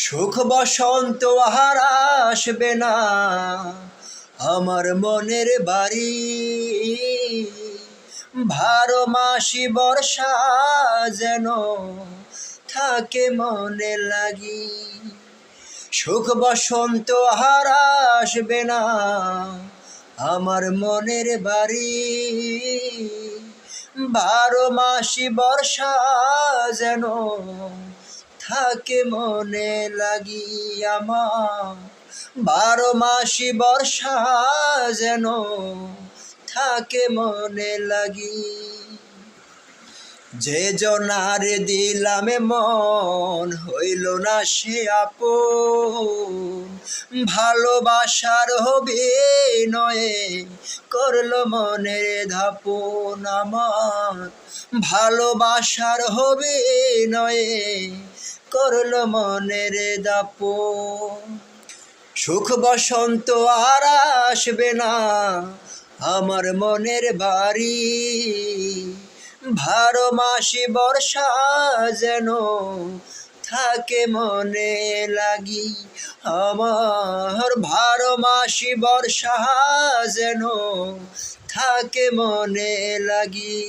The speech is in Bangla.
সুখ বসন্ত আর আসবে না আমার মনের বাড়ি। 12 মাসি বর্ষা যেন থাকে মনে লাগি। সুখ বসন্ত আর আসবে না আমার মনের বাড়ি। 12 মাসি বর্ষা যেন থাকে মনে লাগি আমার। 12 মাসি বর্ষা যেন থাকে মনে লাগি। যে জনারে দিলাম মন হইল না সে আপন। ভালোবাসার অভিনয়ে করলো মনের ধাপন আমার। ভালোবাসার অভিনয়ে করলো মনের দাপন। সুখ বসন্ত আর আসবে না আমার মনের বাড়ি। 12 মাসি বর্ষা যেন থাকে মনে লাগি আমার। 12 মাসি বর্ষা যেন থাকে মনে লাগি।